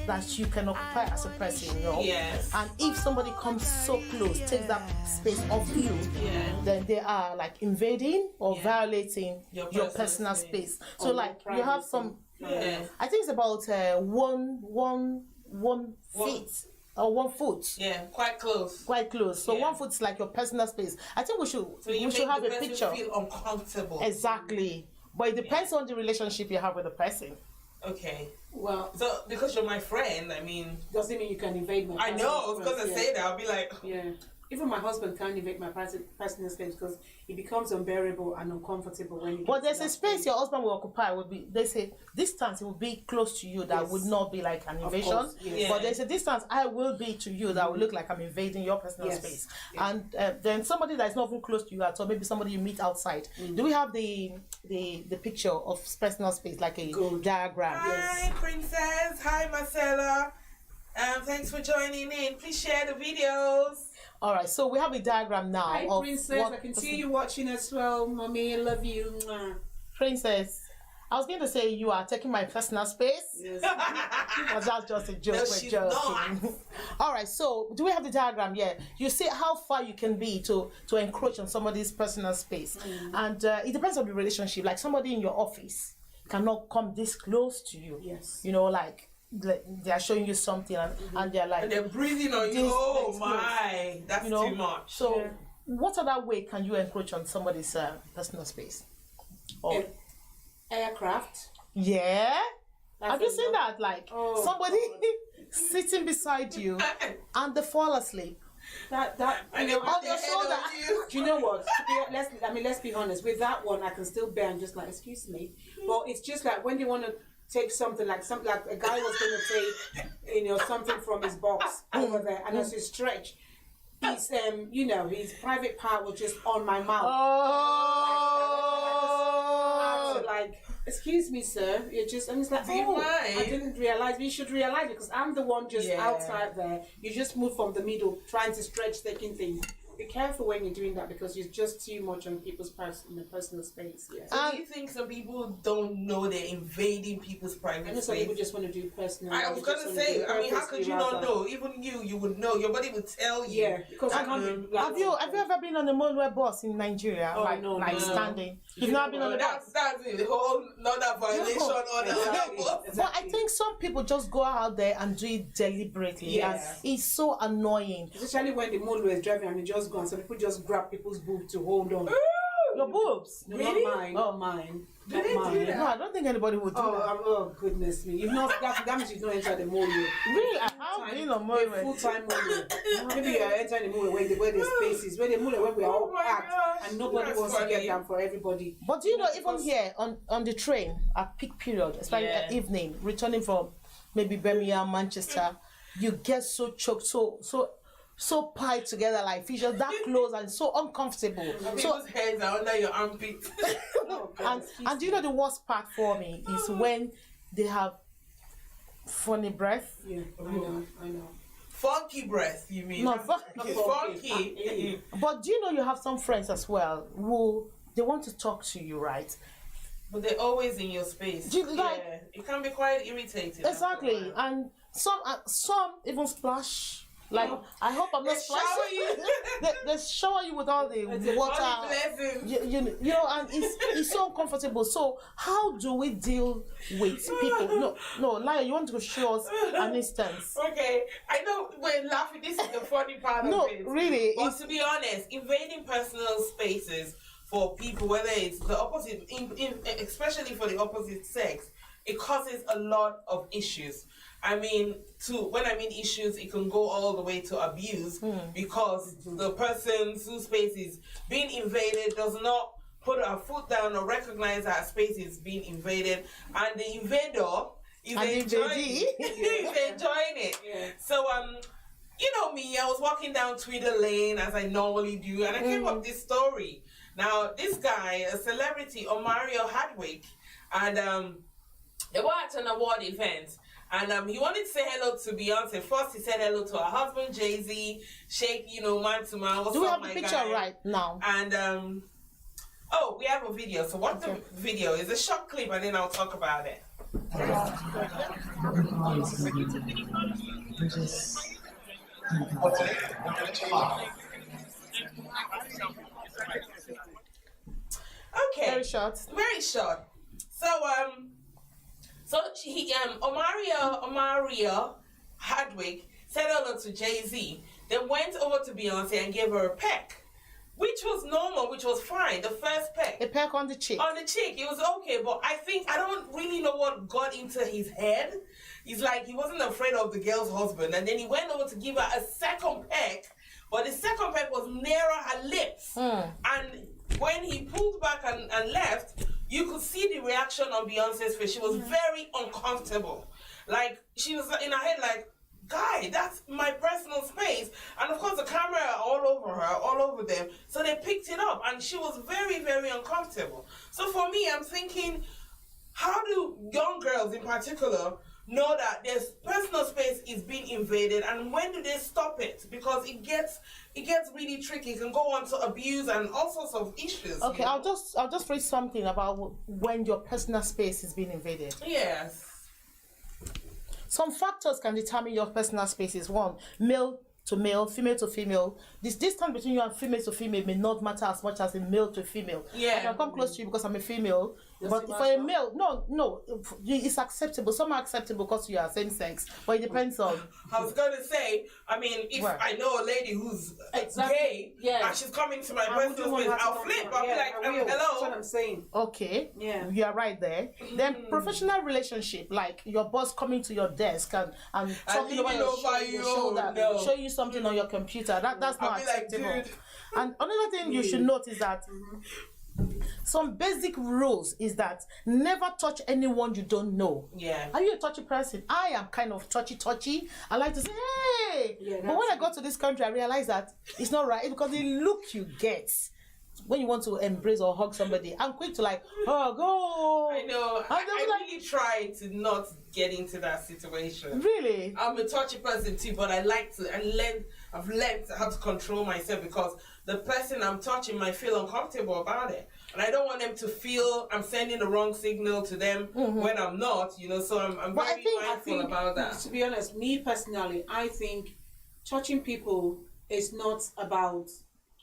That you can occupy as a person, you know. Yes. And if somebody comes so close, takes that space off you, then they are like invading or violating your personal space. So like you have some. I think it's about one feet. Or 1 foot. Yeah, quite close. Quite close. So 1 foot's like your personal space. I think we should have a picture. Feel uncomfortable. Exactly. But it depends on the relationship you have with the person. Okay. Well, so because you're my friend, I mean, doesn't mean you can invade my. I know. I was gonna say that. I'll be like, Even my husband can't invade my personal space because it becomes unbearable and uncomfortable when. But there's a space your husband will occupy. Would be they say distance will be close to you that would not be like an invasion. Course, But there's a distance I will be to you that will look like I'm invading your personal space. And then somebody that's not even close to you at all, maybe somebody you meet outside. Do we have the picture of personal space like a diagram? Hi, Princess. Hi, Marcella. Thanks for joining in. Please share the videos. All right, so we have a diagram now. Hi, Princess. I can see you watching as well, Mommy. I love you. Princess, I was going to say you are taking my personal space. Yes. But that's just a joke. No, We're she's joking. All right, so do we have the diagram? Yeah. You see how far you can be to encroach on somebody's personal space. And it depends on the relationship. Like somebody in your office cannot come this close to you. Yes. You know, like they are showing you something and they're like... And they're breathing on you. Oh my, that's too much. So what other way can you encroach on somebody's personal space? Or aircraft. Yeah. Have you seen that? Like somebody sitting beside you and they fall asleep. That and they on your shoulder. Do you know what? Let's be honest. With that one, I can still bear and just like, excuse me. But it's just like when you want to take something like a guy was going to take, something from his box over there, and as you stretch, his his private part was just on my mouth. Like, excuse me, sir. You're just, and it's like, I didn't realize. You should realize it because I'm the one just outside there. You just move from the middle, trying to stretch, taking things. Be careful when you're doing that because you're just too much on people's personal space. Yeah. So do you think some people don't know they're invading people's private space? Some people just want to do personal. I was gonna say, I mean, how could you not know? Even you would know. Your body would tell you. Yeah, because I can't. Have you ever been on a motorway bus in Nigeria? No, standing. You've not been on a bus. That's a whole another violation on the level. But I think some people just go out there and do it deliberately. Yes. And it's so annoying. Especially when the motorway is driving and they just go and some people just grab people's boobs to hold on. Your boobs? No, really? Not mine. Not mine. Not mine. No, I don't think anybody would do that. Oh goodness me! You've not that means you've not entered the motorway. Really? I have been on motorway. Full-time motorway. Maybe you're entering the motorway where there's spaces, where the motorway where we are all packed and nobody wants to get down for everybody. But do you know, even here on the train at peak period, especially at evening, returning from maybe Birmingham, Manchester, you get so choked, so piled together like fish, just that close and so uncomfortable. People's heads are under your armpit. and do you know the worst part for me is when they have funny breath? Yeah, I know. Funky breath, you mean? No, funky. But do you know you have some friends as well who they want to talk to you, right? But they're always in your space. It can be quite irritating. Exactly, and some even splash. Like, I hope I'm not splashing. They shower you with all the water. You know, and it's so uncomfortable. So how do we deal with people? No, Laya, you want to show us an instance? Okay, I know we're laughing. This is the funny part of it. No, really. But to be honest, invading personal spaces for people, whether it's the opposite, especially for the opposite sex, it causes a lot of issues. I mean, when I mean issues, it can go all the way to abuse because the person's space is being invaded does not put her foot down or recognize that her space is being invaded, and the invader is enjoying it. Yeah. So you know me, I was walking down Twitter lane as I normally do, and I came up this story. Now this guy, a celebrity, Omario Hardwick, and they were at an award event. And he wanted to say hello to Beyonce. First, he said hello to her husband, Jay-Z, shake, you know, man to man. Do we have the picture right now? And, oh, we have a video. So what's the video? It's a short clip, and then I'll talk about it. Okay. Very short. Very short. So Omario Hardwick said hello to Jay-Z, then went over to Beyonce and gave her a peck, which was normal, which was fine. The first peck. A peck on the cheek. On the cheek, it was okay, but I don't really know what got into his head. He's like, he wasn't afraid of the girl's husband, and then he went over to give her a second peck, but the second peck was nearer her lips. And when he pulled back and left, you could see the reaction on Beyonce's face. She was very uncomfortable. Like, she was in her head like, guy, that's my personal space. And of course the camera all over her, all over them. So they picked it up and she was very, very uncomfortable. So for me, I'm thinking, how do young girls in particular know that their personal space is being invaded, and when do they stop it? Because it gets really tricky. It can go on to abuse and all sorts of issues. Okay, I'll just read something about when your personal space is being invaded. Yes. Some factors can determine your personal spaces. One, male to male, female to female. This distance between you and female to female may not matter as much as a male to female. Yeah. I can come close to you because I'm a female. But for a male, no, it's acceptable. Some are acceptable because you are same sex, but it depends on. I was going to say, I mean, if I know a lady who's gay, and she's coming to my personal space, I'll flip. I'll be like, hello. That's what I'm saying. Okay. Yeah. You are right there. Then professional relationship, like your boss coming to your desk and talking about your shoulder, show you something on your computer. That's not acceptable. Like, and another thing you should note is that some basic rules is that never touch anyone you don't know. Yeah. Are you a touchy person? I am kind of touchy. I like to say, hey. Yeah, but when I got to this country, I realized that it's not right because the look you get when you want to embrace or hug somebody, I'm quick to like, oh, go. I know. I really try to not get into that situation. Really? I'm a touchy person too, but I've learned how to control myself because the person I'm touching might feel uncomfortable about it. And I don't want them to feel I'm sending the wrong signal to them when I'm not, so I'm very mindful about that. To be honest, me personally, I think touching people is not about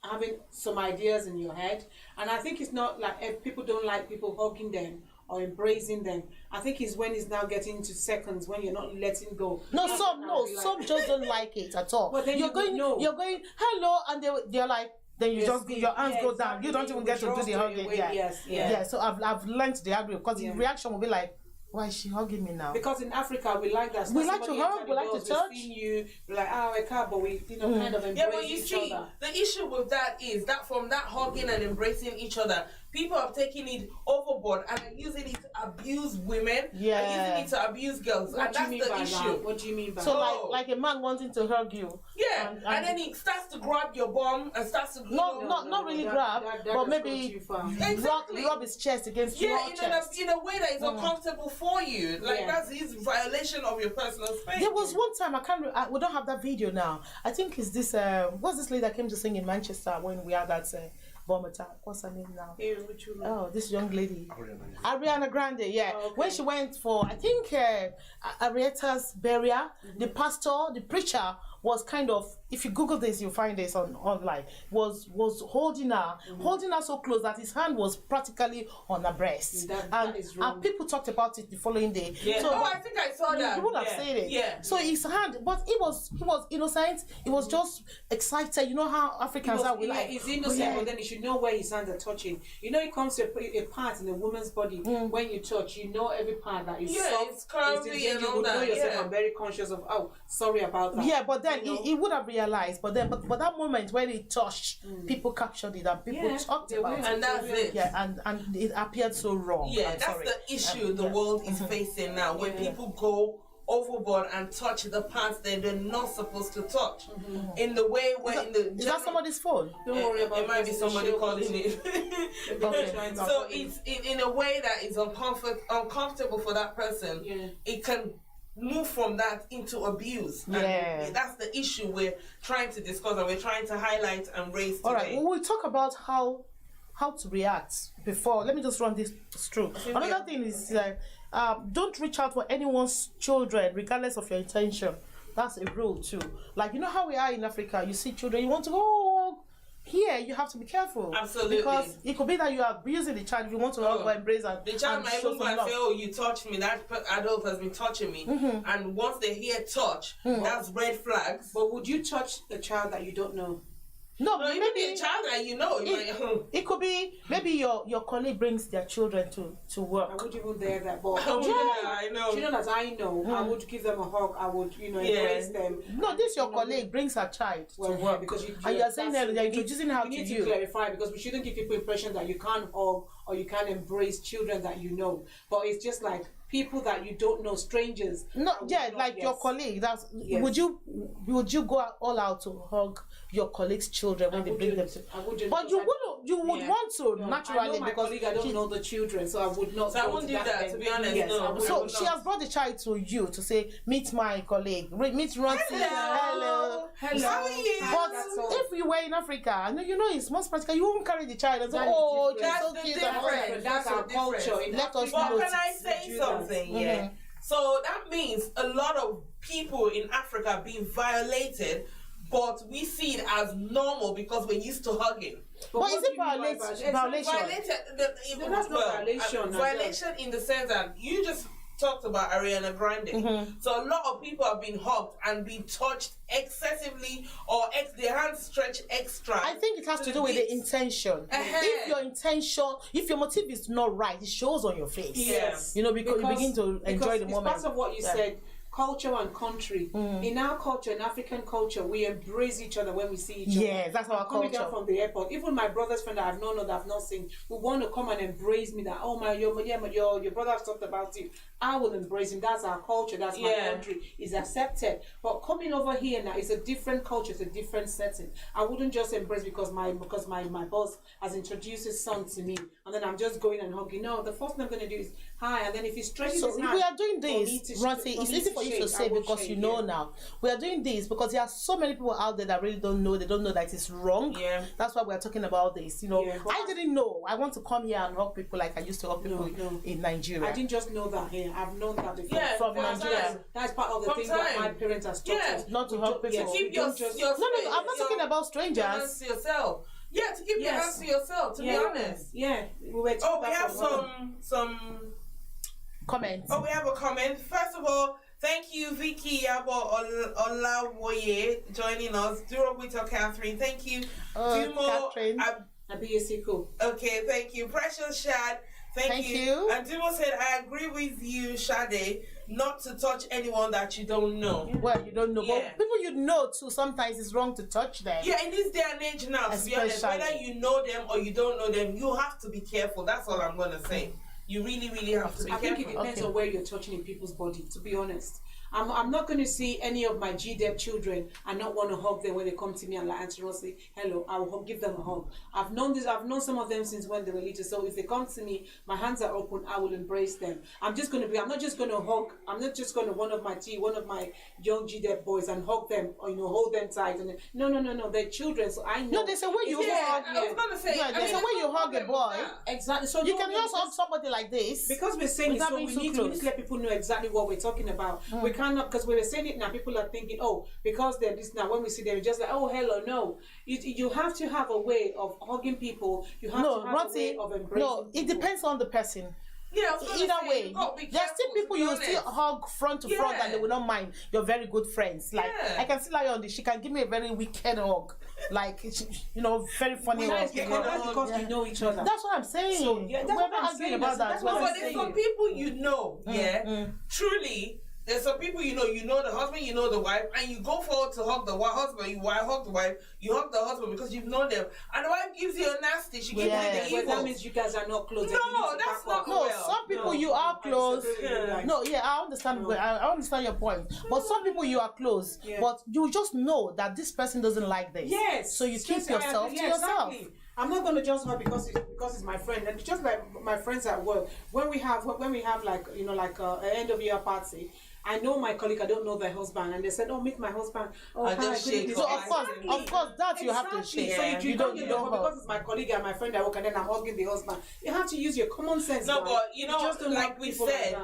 having some ideas in your head, and I think it's not like if people don't like people hugging them or embracing them. I think it's when it's now getting into seconds when you're not letting go. Some just don't like it at all. But then you're going hello, and they're like, then you just your hands go down. You don't even get to do the hugging. Yeah. So I've learned the hard way because the reaction will be like, why is she hugging me now? Because in Africa we like that. We like to hug, we like to touch. You like, I can't, but we kind of embrace each other. The issue with that is that from that hugging and embracing each other, people have taken it overboard and are using it to abuse women. Yeah. And using it to abuse girls. What do you mean by issue. That? What do you mean by so that? like a man wanting to hug you. Yeah. And then he starts to grab your bum and starts to not really grab, but maybe rub his chest against your chest. In a way that is uncomfortable for you. Like that's his violation of your personal space. There was one time we don't have that video now. I think it's this what's this lady that came to sing in Manchester when we had that bomb attack. What's her name now? Oh, this young lady. Ariana Grande, yeah. Oh, okay. When she went for, I think, Arieta's burial, the pastor, the preacher was kind of, if you Google this, you'll find this online, was holding her so close that his hand was practically on her breast. That is wrong. And people talked about it the following day. Yeah. So, I think I saw that. You would have seen it. Yeah. So his hand, but he was innocent. He was just excited. You know how Africans are. He's innocent, but then you should know where his hands are touching. It comes to a part in a woman's body when you touch. You know every part that is soft. It's curvy and all you that. know yourself. I'm very conscious of. Oh, sorry about that. Yeah, but then he would have realize, but that moment when it touched, people captured it and people talked about it. And that's it. Yeah, and it appeared so wrong. Yeah, that's the issue the world is facing now, when people go overboard and touch the parts that they're not supposed to touch. In the way where Is that somebody's phone? Don't worry about it. Might be somebody calling it. Okay. So it's in a way that is uncomfortable for that person. It can move from that into abuse. And that's the issue we're trying to discuss and we're trying to highlight and raise today. All right, well, we'll talk about how to react before. Let me just run this through. Another thing is don't reach out for anyone's children regardless of your intention. That's a rule too. Like, you know how we are in Africa, you see children, you want to go here, you have to be careful. Absolutely. Because it could be that you are abusing the child if you want to hug or embrace and the child might show even some love. say, oh, you touched me, that adult has been touching me. And once they hear touch, that's red flags. But would you touch a child that you don't know? No, it could be a child that you know. It could be maybe your colleague brings their children to work. I would even dare that, but I know. children that I know, I would give them a hug. I would, embrace them. No, this your colleague brings her child to work, because and you are saying that you're introducing her to you. you. Need to clarify, because we shouldn't give people impression that you can't hug or you can't embrace children that you know. But it's just like people that you don't know, strangers. No, your colleague. That's would you go all out to hug your colleague's children when they bring them to? I wouldn't. But you would want to naturally, I know my because colleague, I don't know the children, so I would not. So I wouldn't do that, to be honest. Yes, no. So she has brought the child to you to say, meet my colleague, meet Ronsi. Hello. How are you? But if you were in Africa, it's most practical. You won't carry the child and say, oh, that's so the cute. difference. That's our culture. Let us But know. can I say something? Yeah. So that means a lot of people in Africa being violated, but we see it as normal because we're used to hugging. But is it violation? That's not violation. Violation in the sense that you just talked about Ariana Grande. So a lot of people have been hugged and been touched excessively, or their hands stretched extra. I think it has to do with the intention. If your motive is not right, it shows on your face. Yes. Because you begin to enjoy the moment. It's part of what you said. Culture and country. In our culture, in African culture, we embrace each other when we see each other. Yes, that's our coming culture. Down from the airport, even my brother's friend that I've known or that I've not seen, will want to come and embrace me. That your brother has talked about you. I will embrace him. That's our culture. That's my country. Is accepted. But coming over here now is a different culture. It's a different setting. I wouldn't just embrace because my boss has introduced his son to me, and then I'm just going and hugging. No, the first thing I'm going to do is hi, and then if he stretches his hand, we are doing this, Ronsi. It's easy for you to say because you know now. We are doing this because there are so many people out there that really don't know. They don't know that it's wrong. Yeah. That's why we are talking about this. I didn't know. I want to come here and hug people like I used to hug people in Nigeria. I didn't just know that here. I've known that before. Yeah, from Nigeria. That's part of the thing that my parents have taught us. Not to hug people. Keep your No, I'm not talking about strangers. Hands to yourself. Yeah, to keep your hands to yourself. To be honest. Yeah, we have some comments. Oh, we have a comment. First of all, thank you, Vicky Yabo Olawoye, joining us. Durobito Catherine, thank you. Dumo Catherine. Abiyesiko. Okay, thank you. Precious Shad, thank you. And Dumo said, I agree with you, Shade, not to touch anyone that you don't know. Well, you don't know. But people you know too, sometimes it's wrong to touch them. Yeah, in this day and age now, to be honest, whether you know them or you don't know them, you have to be careful. That's all I'm going to say. You really, really have to be careful. I think it depends on where you're touching in people's body, to be honest. I'm not going to see any of my GDEP children and not want to hug them when they come to me and like Auntie Ross say hello. I will give them a hug. I've known some of them since when they were little. So if they come to me, my hands are open. I will embrace them. I'm not just going to hug. I'm not just going to one of my young GDEP boys and hug them or hold them tight. And no. They're children, so I know. No, there's a way you hug. I was going to say. Yeah, there's a way you hug a boy. Exactly. So you can just hug somebody like this. Because we're saying it, so we need to let people know exactly what we're talking about. We cannot, because we were saying it now, people are thinking, because they're this now, when we see them, just like, hello. No, you have to have a way of hugging people. You have to have a way of embracing. No, it depends on the person. Yeah, either way, there's still people you will still hug front to front and they will not mind. You're very good friends. Like I can see Lion, she can give me a very wicked hug, like very funny hug. That's because you know each other. That's what I'm saying. So, we're not arguing about that. But there's some people truly There's some people you know the husband, you know the wife, and you go forward to hug the husband, you hug the wife, you hug the husband because you've known them. And the wife gives you a nasty, she gives you the evil. Well, that means you guys are not close. No, that's not No, well. some people you are close. No, I understand. No. I understand your point. But some people you are close, but you just know that this person doesn't like this. Yes. So you keep yourself to yourself. Exactly. I'm not going to judge her because it's my friend. And just like my friends at work, when we have like an end of year party. I know my colleague, I don't know their husband, and they said, "Oh, meet my husband." Oh, I just shake. So of course, that you have to shake. So you don't hug. because it's my colleague and my friend at work, and then I'm hugging the husband. You have to use your common sense. No, guys. but just don't like we said,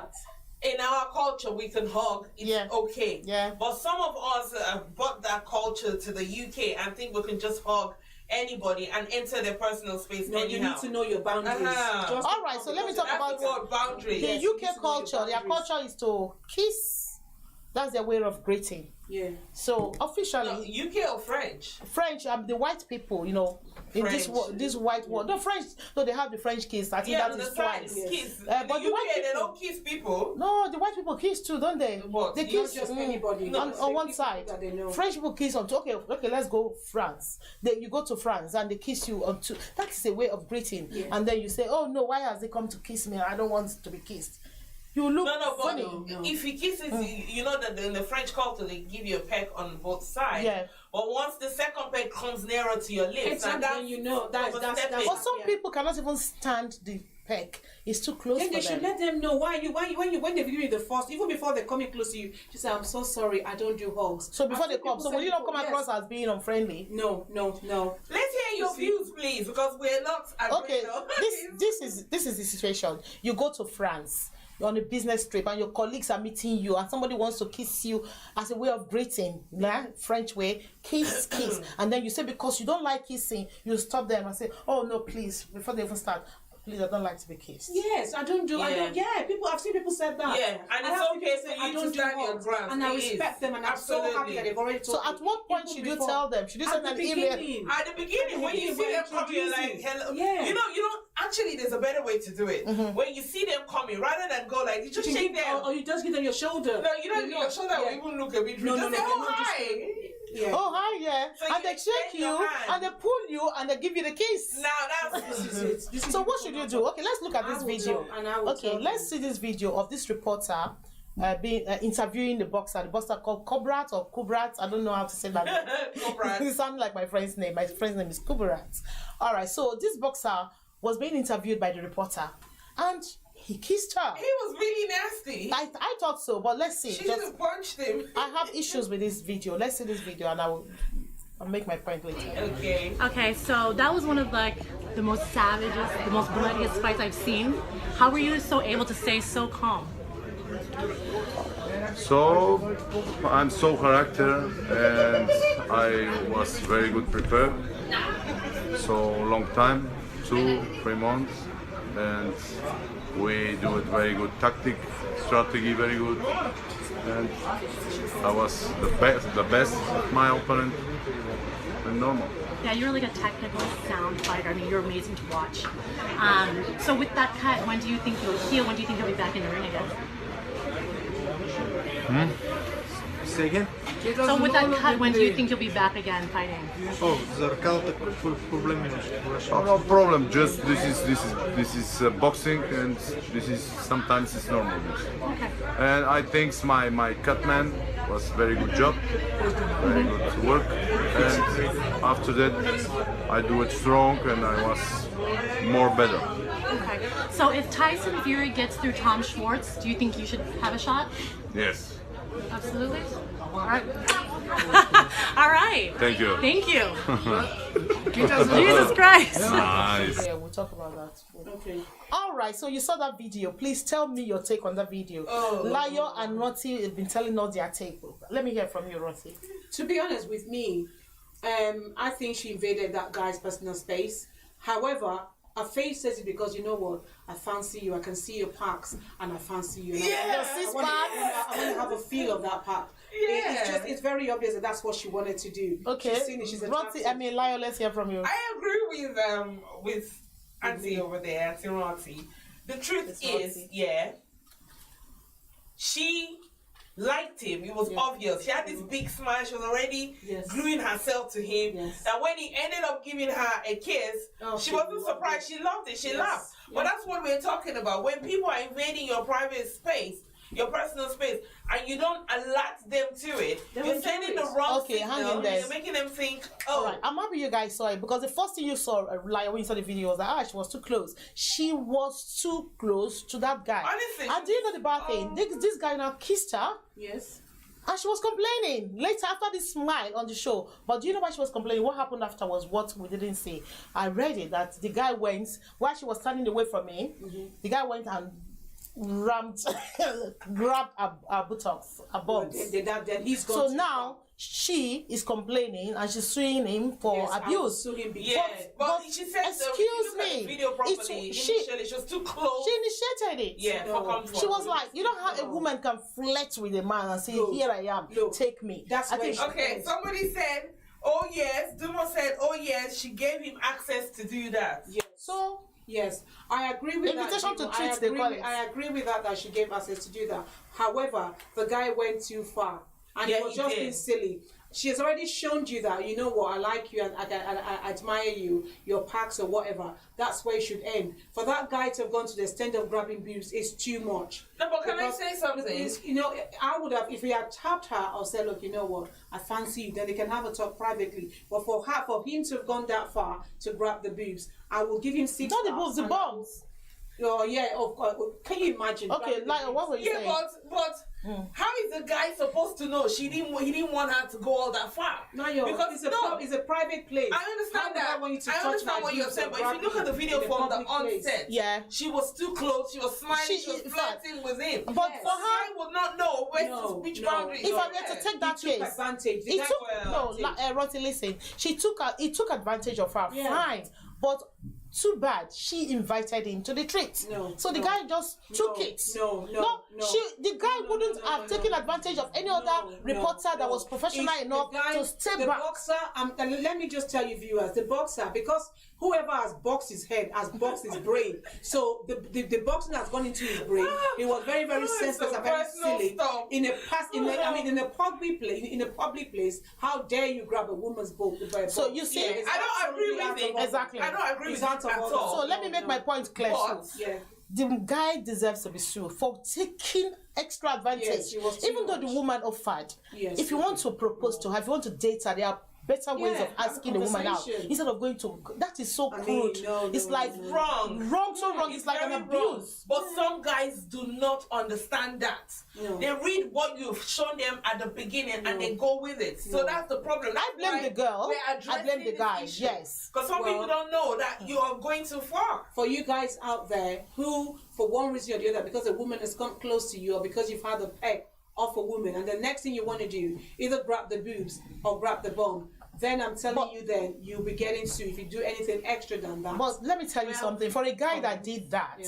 in our culture, we can hug. It's okay. Yeah. But some of us brought that culture to the UK and think we can just hug anybody and enter their personal space. No, you need to know your boundaries. All right, so let me talk about the word boundaries. The UK culture. Their culture is to kiss. That's their way of greeting. Yeah. So officially, UK or French? French, the white people, in this white world. No, French. No, they have the French kiss. I think that is twice. Kiss. But the the white UK, people, they don't kiss people. No, the white people kiss too, don't they? What? They kiss just anybody. on one side. That they know. French people kiss on two. Okay, let's go France. Then you go to France and they kiss you on two. That is a way of greeting. Yeah. And then you say, "Oh no, why has they come to kiss me? I don't want to be kissed." You look funny. But if he kisses you know that in the French culture they give you a peck on both sides. Yeah. But once the second peck comes nearer to your lips, and then you know that's. But some people cannot even stand the peck. It's too close. Then for they should let them know when they give you the first, even before they're coming close to you, you say, "I'm so sorry, I don't do hugs." So before they come, so will you not come across as being unfriendly? No. Let's hear your views, please, because we're not agreeing. Okay, this is the situation. You go to France. You're on a business trip and your colleagues are meeting you and somebody wants to kiss you as a way of greeting, French way, kiss. And then you say because you don't like kissing, you stop them and say, "Oh no, please," before they even start. Please, I don't like to be kissed. Yes, I don't. I've seen people said that. Yeah, and it's okay for you to stand your ground. And I respect them, and I'm so happy that they've already told So at what point should you tell them? Should you send an email? At the beginning, when you see them coming, you're like, "Hello." Yeah. You don't. Actually, there's a better way to do it. Mm-hmm. When you see them coming, rather than go like, you just shake them. Or you just give them your shoulder. No, you don't give your shoulder. Or even look a bit rude. Just say, "Oh, hi." Yeah. Oh, hi, yeah. So and they shake you, and they pull you, and they give you the kiss. Now that's So what should you do? Okay, let's look at this video. Okay, let's see this video of this reporter being interviewing the boxer called Kubrat or Kubrat. I don't know how to say that. Kubrat. It sounds like my friend's name. My friend's name is Kubrat. All right, so this boxer was being interviewed by the reporter, and he kissed her. He was really nasty. I thought so, but let's see. She should have punched him. I have issues with this video. Let's see this video, and I'll make my point later. Okay, so that was one of the most savagest, the most bloodiest fights I've seen. How were you so able to stay so calm? So I'm so character and I was very good prepared. So long time, 2-3 months, and we do it very good tactic, strategy very good, and I was the best of my opponent and normal. Yeah, you're like a technical sound fighter. I mean, you're amazing to watch. So with that cut, when do you think you'll heal? When do you think you'll be back in the ring again? Say again? So with that cut, when do you think you'll be back again fighting? Oh, зеркалата проблеми Oh, no problem. Just this is boxing, and this is sometimes it's normal. Okay. And I think my cutman was very good job, very good work, and after that I do it strong and I was more better. Okay. So if Tyson Fury gets through Tom Schwartz, do you think you should have a shot? Yes. Absolutely. All right. All right. Thank you. Thank you. Jesus Christ. Nice. Yeah, we'll talk about that. Okay. All right, so you saw that video. Please tell me your take on that video. Layo and Roti have been telling us their take. Let me hear from you, Roti. To be honest with me, I think she invaded that guy's personal space. However, her face says it because you know what? I fancy you. I can see your packs, and I fancy you. I want to have a feel of that pack. Yeah. It's very obvious that that's what she wanted to do. Okay. She's seen it. She's attracted. Roti, Layo, let's hear from you. I agree with Auntie over there, Auntie Roti. The truth is, she liked him. It was obvious. She had this big smile. She was already gluing herself to him. And when he ended up giving her a kiss, she wasn't surprised. She loved it. She laughed. But that's what we're talking about. When people are invading your private space, your personal space, and you don't alert them to it, you're sending the wrong signal. You're making them think, oh. Right. I'm happy you guys saw it, because the first thing you saw, like when you saw the video, was that she was too close. She was too close to that guy. Honestly. And do you know the bad thing? This guy now kissed her. Yes. And she was complaining later after this smile on the show. But do you know why she was complaining? What happened after was what we didn't see. I read it that the guy went, while she was standing away from me, the guy went and grabbed her buttocks, her bums. Then he's so now she is complaining and she's suing him for abuse. But she said, excuse me, the video properly, she was too close. She initiated it. She was like, you know how a woman can flirt with a man and say, here I am, take me. That's okay. Somebody said, oh yes. Dumo said, oh yes, she gave him access to do that. Yes. So. Yes, I agree with invitation that. To treat the college. I agree with that she gave access to do that. However, the guy went too far, and it was just being silly. She has already shown you that, you know what, I like you and I admire you, your packs or whatever. That's where it should end. For that guy to have gone to the extent of grabbing boobs is too much. No, but can I say something? You know, I would have, if he had tapped her or said, look, you know what, I fancy you, then they can have a talk privately. But for him to have gone that far to grab the boobs, I will give him 6 Not the boobs, the bombs. Oh yeah, of course. Can you imagine? Okay, like what were you saying? But how is the guy supposed to know he didn't want her to go all that far? No, because it's a private place. I understand that. I understand what you're saying, but if you look at the video from the onset, she was too close. She was smiling. She was flirting with him. But for her, I would not know which boundary. If I were to take that case, advantage. Rotty, listen. He took advantage of her. Fine, but. Too bad she invited him to the treat. So the guy just took it. The guy wouldn't have taken advantage of any other reporter that was professional enough to step back. The boxer, let me just tell you viewers, the boxer, because whoever has boxed his head has boxed his brain. So the boxing has gone into his brain. He was very, very senseless and very silly. In a public place, how dare you grab a woman's book? So you see, I don't agree with it. Exactly. I don't agree with it at all. So let me make my point clear. The guy deserves to be sued for taking extra advantage. Even though the woman offered, if you want to propose to her, if you want to date her, there are better ways of asking a woman out instead of going to. That is so crude. It's like wrong. It's like an abuse. But some guys do not understand that. They read what you've shown them at the beginning and they go with it. So that's the problem. I blame the girl. I blame the guy. Yes, because some people don't know that you are going too far. For you guys out there who, for one reason or the other, because a woman has come close to you or because you've had a peck off a woman, and the next thing you want to do, either grab the boobs or grab the bum, then I'm telling you, then you'll be getting sued if you do anything extra than that. But let me tell you something. For a guy that did that,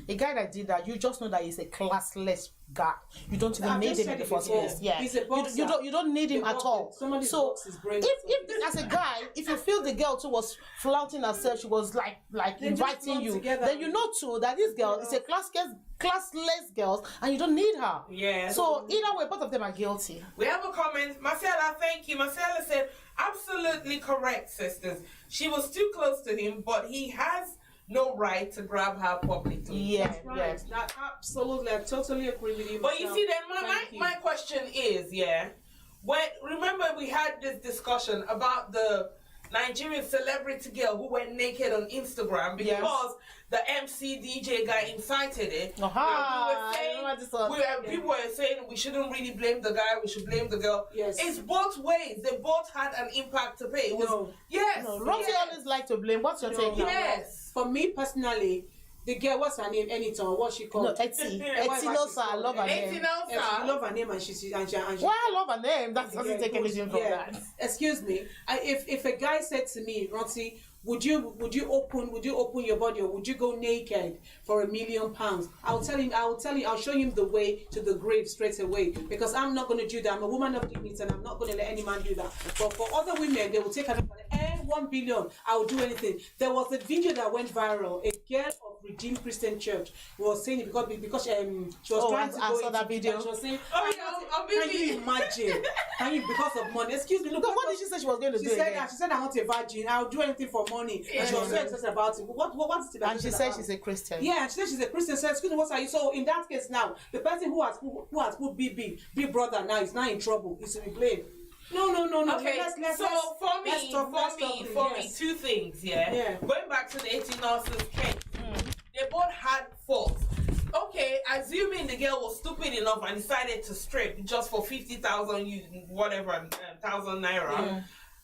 a guy that did that, you just know that he's a classless guy. You don't even need him in the first place. He's a boxer. You don't need him at all. So if as a guy, if you feel the girl too was flaunting herself, she was like inviting you, then you know too that this girl is a classless girl and you don't need her. So either way, both of them are guilty. We have a comment. Marcella, thank you. Marcella said, absolutely correct, sisters. She was too close to him, but he has no right to grab her publicly. That's right. That, absolutely, I totally agree with you. But you see, then my question is, remember we had this discussion about the Nigerian celebrity girl who went naked on Instagram because the MC DJ guy incited it. People were saying we shouldn't really blame the guy, we should blame the girl. It's both ways. They both had an impact to pay. Roxy always like to blame. What's your take now? For me personally, the girl, what's her name? Anytime, what's she called? No, Etsy. Etsy Nosa, I love her name. I love her name, and she. Why I love her name? That doesn't take anything from that. Excuse me. If a guy said to me, Roxy, would you open your body or would you go naked for £1 million? I'll show him the way to the grave straight away, because I'm not going to do that. I'm a woman of dignity and I'm not going to let any man do that. But for other women, they will take her get 1 billion, I'll do anything. There was a video that went viral. A girl of Redeemed Christian Church was saying it because she was trying to go into that video. She was saying, can you imagine? Because of money? Excuse me. Look, what did she say she was going to do? She said, I want a virgin. I'll do anything for money. And she was so excited about it. What's it? And she said she's a Christian. Yeah, she said she's a Christian. So excuse me, what are you? So in that case now, the person who has put big brother now is now in trouble. He's to be blamed. No. Okay, for me, two things, yeah? Going back to the 18 nurses case, they both had faults. Okay, assuming the girl was stupid enough and decided to strip just for 50,000, thousand naira.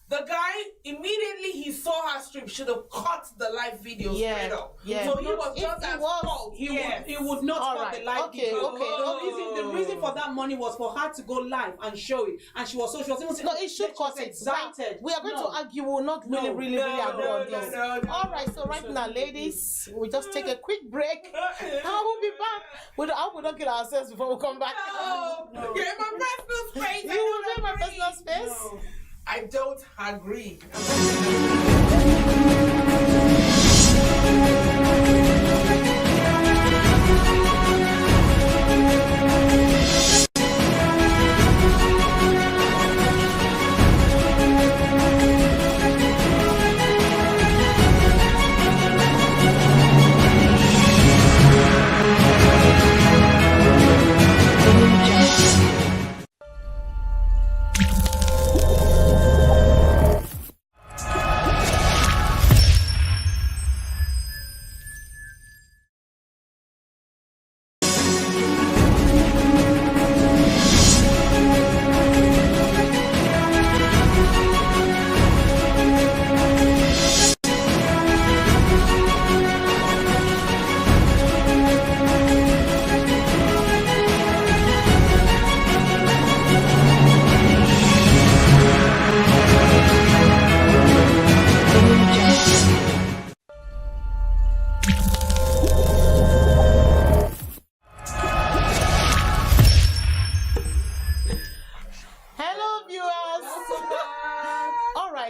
The guy, immediately he saw her strip, should have cut the live video straight up. Yeah. So he was just at fault. He would not cut the live video. The reason for that money was for her to go live and show it. And she was even saying, no, it should cut it. Excited. We are going to argue. We will not really agree on this. All right, so right now, ladies, we just take a quick break. And we'll be back. We don't kill ourselves before we come back. No. You're in my personal space. You will be in my personal space? No. I don't agree.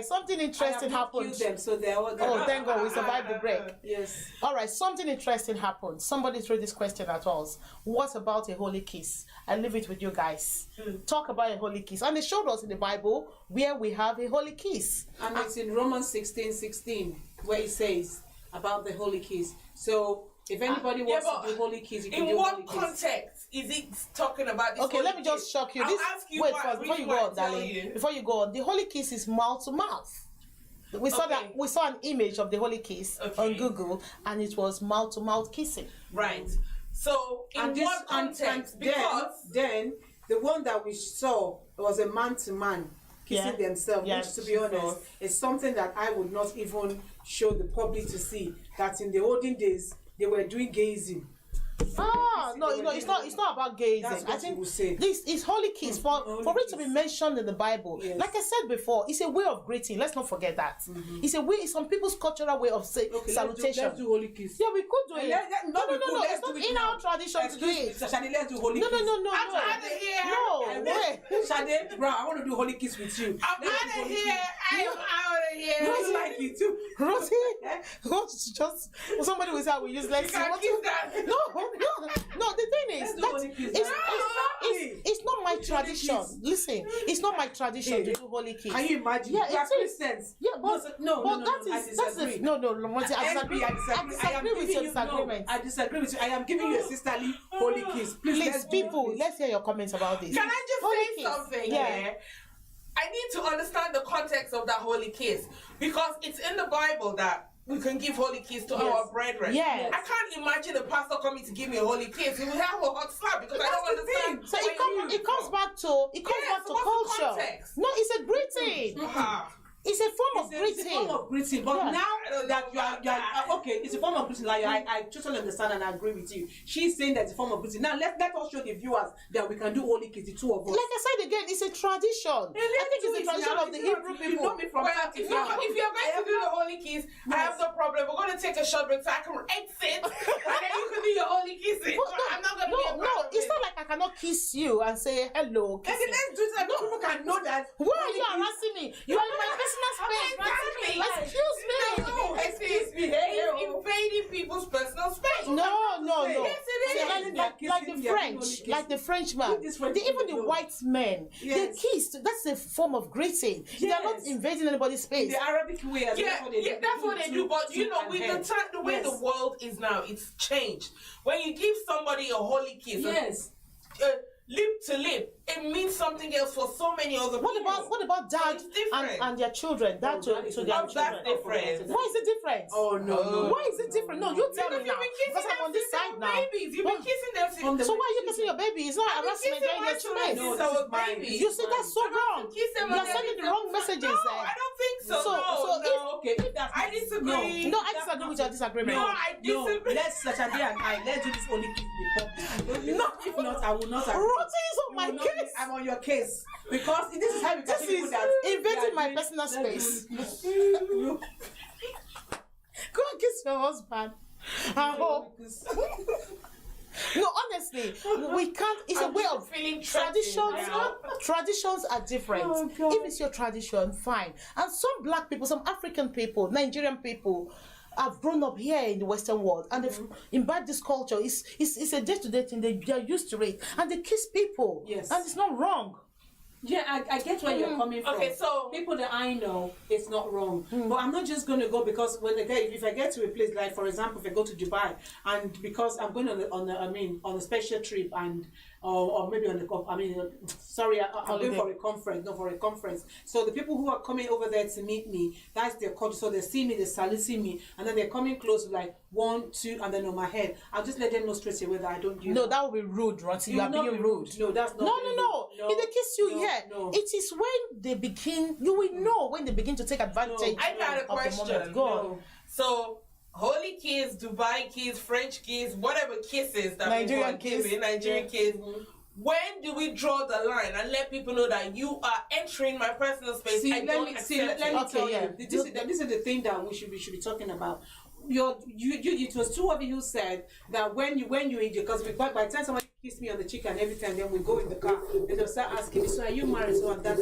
Something interesting happened. Oh, thank God, we survived the break. Yes. All right, something interesting happened. Somebody threw this question at us. What about a holy kiss? I leave it with you guys. Talk about a holy kiss. And they showed us in the Bible where we have a holy kiss. And it's in Romans 16:16 where it says about the holy kiss. So if anybody wants to do holy kiss, you can do holy kiss. In what context is it talking about this? Okay, let me just shock you. Wait first, before you go on, darling. Before you go on, the holy kiss is mouth to mouth. We saw that. We saw an image of the holy kiss on Google, and it was mouth to mouth kissing. Right. So in what context? Because then the one that we saw was a man to man kissing themselves, which, to be honest, is something that I would not even show the public to see. That in the olden days they were doing gazing. No, it's not about gazing. I think this is holy kiss for it to be mentioned in the Bible. Yes. Like I said before, it's a way of greeting. Let's not forget that. It's a way. It's some people's cultural way of salutation. Let's do holy kiss. Yeah, we could do it. No. It's not in our tradition to do it. Shade, let's do holy kiss. No. I'm out of here. No, wait. Shade, bro, I want to do holy kiss with you. I'm out of here. I am out of here. Rosie like you too. Rosie, just somebody will say we use legs. No. The thing is it's not my tradition. Listen, it's not my tradition to do holy kiss. Can you imagine? Yeah, it's Christians. Yeah, but I disagree with your disagreement. I disagree with you. I am giving you a sisterly holy kiss. Please, people, let's hear your comments about this. Can I just say something here? I need to understand the context of that holy kiss because it's in the Bible that we can give holy kiss to our brethren. Yes. I can't imagine a pastor coming to give me a holy kiss. He will have a hot slap because I don't understand. So it comes back to culture. No, it's a greeting. It's a form of greeting. It's a form of greeting. But now that you are okay, it's a form of greeting. Like I totally understand and I agree with you. She's saying that it's a form of greeting. Now let us show the viewers that we can do holy kiss, the two of us. Like I said again, it's a tradition. I think it's a tradition of the Hebrew people. If you're going to do the holy kiss, I have no problem. We're going to take a short break so I can exit, and then you can do your holy kissing. I'm not going to be a part of it. It's not like I cannot kiss you and say hello. Let's do it so people can know that. Why are you harassing me? You are in my personal space. Exactly. Excuse me. No, Excuse me. it's invading people's personal space. No. Yes, it is. Like the French, like the Frenchman, This French even the people white men, Yes. they kiss. That's a form of greeting. They are not Yes. invading anybody's space. The Arabic way, as Yeah, that's what they do. But you know, with the time, the way the world is now, it's changed. When you give somebody a holy kiss, Yes. lip to lip, it means something else for so many other people. What about dad It's different. and their children? Dad to their That's children. different. Why is it different? Oh no. Why is it different? No, you tell me Because now. you've been kissing Because I'm them on this since they side were now. babies. You've been kissing them since. From the So why are you kissing your baby? It's not I've been harassment. kissing Then my you're children tonight. since No, I was this is mine. baby. You see, that's so wrong. Kiss them You're and sending the then wrong messages. No, I don't think so. So no. Okay, if that's I disagree. No, I disagree with your disagreement. No, I No, disagree. let's Saturday and I let's do this only kiss in public. No. If not, I will not agree. Rosie is on my You will not case. be- I'm on your case because this is how you This can people is that invading my doing- personal that do space. this. Go and kiss your husband. I hope. No, honestly, we can't. It's a way of feeling traditions. now. Traditions are different. Oh, God. If it's your tradition, fine. And some black people, some African people, Nigerian people have grown up here in the Western world and they've imbibed this culture. It's a day-to-day thing. They are used to it and they kiss people. Yes. And it's not wrong. Yeah, I get where you're coming from. Okay, so- people that I know, it's not wrong. But I'm not just going to go because if I get to a place like, for example, if I go to Dubai and because I'm going on a special trip and or maybe on the I'm going for a conference, not for a conference. So the people who are coming over there to meet me, that's their culture. So they see me, they saluting me, and then they're coming close like 1, 2, and then on my head. I'll just let them know straight away that I don't do No, that. that would be rude, Ronti. You will are not being be rude. No, that's not. No. being rude. If they kiss you no, here, no. it is when they begin. You will know when they begin to take advantage. I got a of the question. moment. Go on. No. So, holy kiss, Dubai kiss, French kiss, whatever kisses that Nigerian people are giving, Nigerian kiss. When do we draw the line and let people know that you are entering my personal space? See, I don't let accept me it. tell yeah. you. This is the thing that we should be talking about. It was two of you who said that when you because by the time somebody kiss me on the cheek and everything, then we go in the car and they'll start asking me, so are you married? So and that.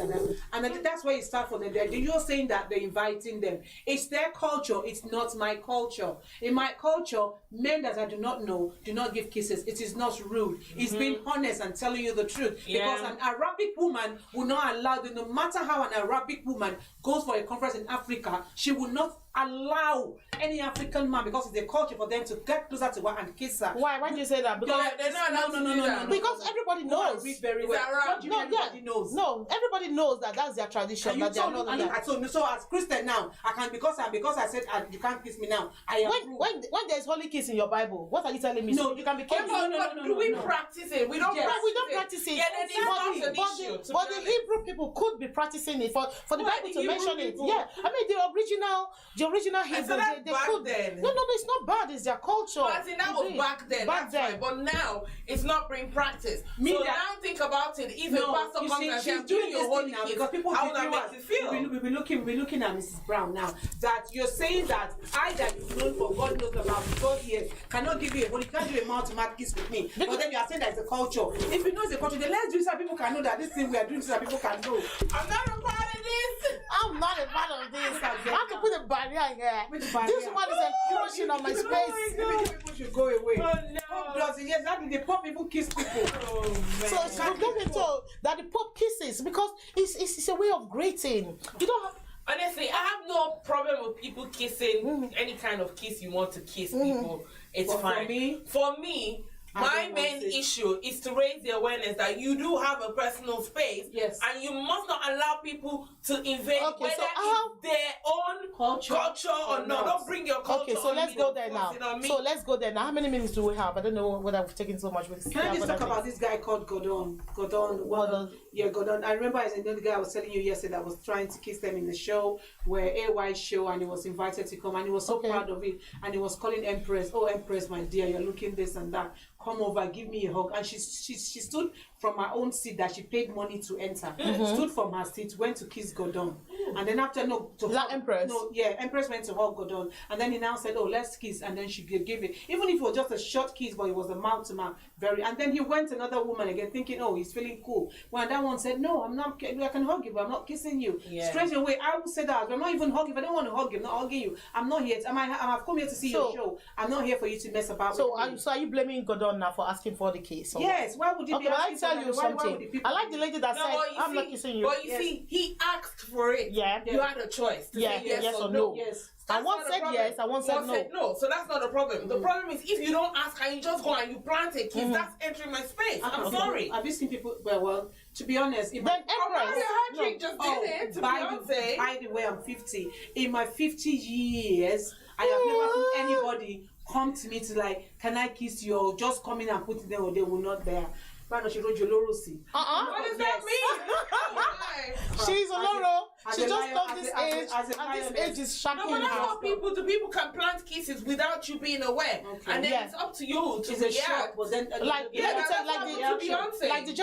And then that's where you start from them. You're saying that they're inviting them. It's their culture. It's not my culture. In my culture, men that I do not know do not give kisses. It is not rude. It's being honest and telling you the truth. Yeah. Because an Arabic woman will not allow them, no matter how an Arabic woman goes for a conference in Africa, she will not allow any African man, because it's a culture for them to get closer to her and kiss her. Why? Why do you say that? Because They're not allowed to do that. because everybody knows. Read very Is well. that right? What do you mean everybody knows? No, everybody knows that that's their tradition. And you That they are told not me, that. so as Christian now, I can because I said you can't kiss me now. I am. When there's holy kiss in your Bible, what are you telling me? No, So you can be okay, kissed. no, Do we practice it? We don't Yes. practice We don't it. practice it. Yeah, then it's not an issue. to But be the honest. Hebrew people could be practicing it for the Why Bible the to Hebrew mention it. people? Yeah, I mean the original Hebrew. so that's they back could. then. No, it's not bad. It's their culture. But I think that was It is. back then. Back That's then. fine. But now it's not being practiced. Me So that- now think about it. If a No, pastor you comes see, and she's says, "Do doing your this holy thing now kiss," because people how would that give make you feel? We'll be looking at Mrs. Brown now. That you're saying that I that you've known for God knows about 12 years cannot give you a, well, you can't do a mouth-to-mouth kiss with me. But then you are saying that it's a culture. If you know it's a culture, then let's do it so that people can know that this thing we are doing so that people can know. I'm not a part of this. I'm not a part of this. I have to put a barrier here. Which barrier? This one is encroaching on my space. Maybe people should go away. Oh, no. Pope does it. Yes, that is the Pope people kiss people. Oh, man. So we've been told that the Pope kisses because it's a way of greeting. You don't have. Honestly, I have no problem with people kissing any kind of kiss you want to kiss people. It's But for fine. me, For me, I my don't want main it. issue is to raise the awareness that you do have a personal space, Yes. and you must not allow people to invade Okay, whether so how- it's their own Culture or or not. not. Don't bring your culture. Okay, so on let's me, go don't there force now. it on me. So let's go there now. How many minutes do we have? I don't know whether we've taken so much. can I just talk about this guy called Gordon? Gordon. I remember as another guy I was telling you yesterday that was trying to kiss them in the show, where AY show, and he was invited to come, and he was so Okay. proud of it, and he was calling Empress, "Oh Empress, my dear, you're looking this and that. Come over, give me a hug." And she stood from from her own seat that she paid money to enter, Mm-hmm. stood from her seat, went to kiss Gordon, and then after Empress? No, yeah, Empress went to hug Gordon, and then he now said, "Oh, let's kiss," and then she gave it, even if it was just a short kiss, but it was a mouth to mouth, and then he went to another woman again, thinking, "Oh, he's feeling cool." When that one said, "No, I'm not. I can hug you, but I'm not kissing you." Yeah. Straight away, I will say that I'm not even hugging. If I don't want to hug you, I'm not hugging you. I'm not here. I've come here to see your show. I'm not here for you to mess about with me. So are you blaming Gordon now for asking for the kiss? Or Yes, why would you okay, be but I asking tell for you that? Why would something. the people I like the lady that said, "I'm not kissing you." But you see, he asked for it. Yeah. You had a choice to Yeah, say yes, yes or or no. no. Yes. And one not a said problem. yes, and one said no. So that's not a problem. The problem is if you don't ask and you just go and you plant a kiss, that's entering my space. I'm sorry. Have you seen people? Well, to be honest, Then Empress. Patrick just did it to Beyonce. by the way, I'm 50. In my 50 years, I have never seen anybody come to me to like, "Can I kiss you?" or just come in and put it there, or they will not there. What does that mean? Why? She's Oloro. as She a just lion- got as this a- as a- age, as a and this lioness. age is shocking No, but that's her. how people do. People can plant kisses without you being aware, Okay. and then Yeah. it's up to you to It's a shock, react. but then Like, Yeah, let me that's tell you, what happened to Beyonce. like the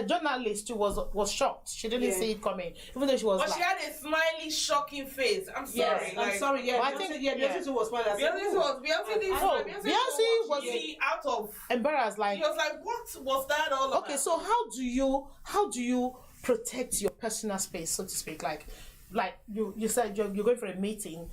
journalist who was shocked. She didn't Yeah. see it coming, even though she was But like, she had a smiley, shocking face. I'm sorry. Yes, I'm sorry. Yeah, But I Beyonce, think- yeah, yeah. Beyonce was well. I said, Beyonce "Ooh." was Beyonce did Oh, Beyonce Beyonce was- really out of. embarrassed. Like, He was like, "What was that all about?" okay, so how do you protect your personal space, so to speak? Like you said you're going for a meeting,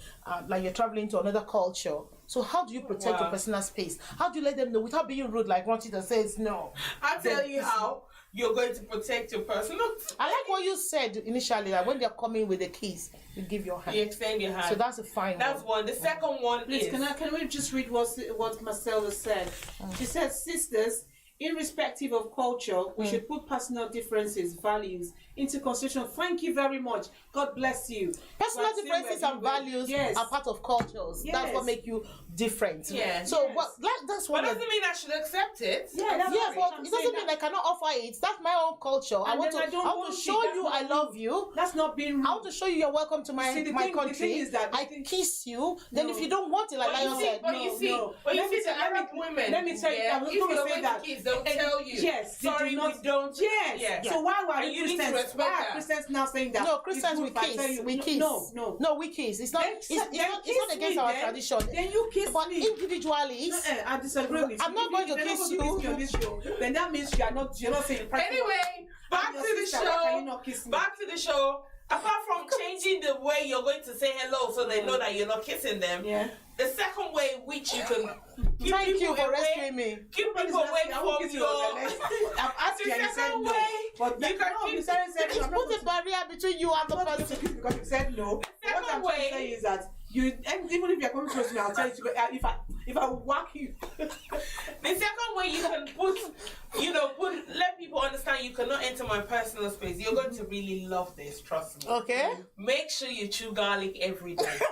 like you're traveling to another culture. So how do you protect your personal space? How do you let them know without being rude, like Ronchita says no? I'll tell you how you're going to protect your personal. I like what you said initially, that when they're coming with the keys, you give your hand. You extend your hand. So that's a fine That's one. one. The second one Please, is. can we just read what Marcella said? She said, "Sisters, irrespective of culture, we should put personal differences, values into consideration." Thank you very much. God bless you. Personal But differences still, and values yes. are part of cultures. That's Yes. what make you different. Yeah. So Yes. that's But what. doesn't mean I should accept it. Yeah, that's Yeah, what but I'm it saying, doesn't mean I cannot offer it. That's my own culture. I And want then to. I don't I want want to it. show That's you not I rude. love you. That's not being rude. I want to show you you're welcome to my See, the my thing country. is that I kiss you. Then No. if you don't want it, like But you Lion see, said, but you see, no. but you Let me see the say- let me- Arab women. let me tell you, yeah, I was if gonna you're say going that. to kiss, they'll tell you. Yes, they Sorry, do not. we don't. Yes. Yeah. So why were And you need to Christians? respect Why are that. Christians now saying that? no, it's Christians good we if I kiss. tell you- We kiss. No. we kiss. It's not. Then It's then not kiss against me our then. tradition. Then you kiss But me. individually, I disagree with you. I'm not If going to you're kiss going you. kiss me on this show, then that means you're not saying practical. Anyway, back I'm to your the sister, why can you show. not kiss me? Back to the show. Apart from changing the way you're going to say hello so they know that you're not kissing them, Yeah. the second way in which you can keep thank you people for away, rescuing me. keep Nobody's people away asking, I won't from kiss you on the your. next. I've asked The you and you said second no. way, But you can no, keep- you said It's no. I'm not put a going to- barrier between you and the I'm not going to person. kiss because you said no. What second I'm trying way- to say is that you, and even if you're coming close to me, I'll tell you to go. If I whack you, The second way you can let people understand you cannot enter my personal space. You're going to really love this, trust me. Okay. Make sure you chew garlic every day. Once you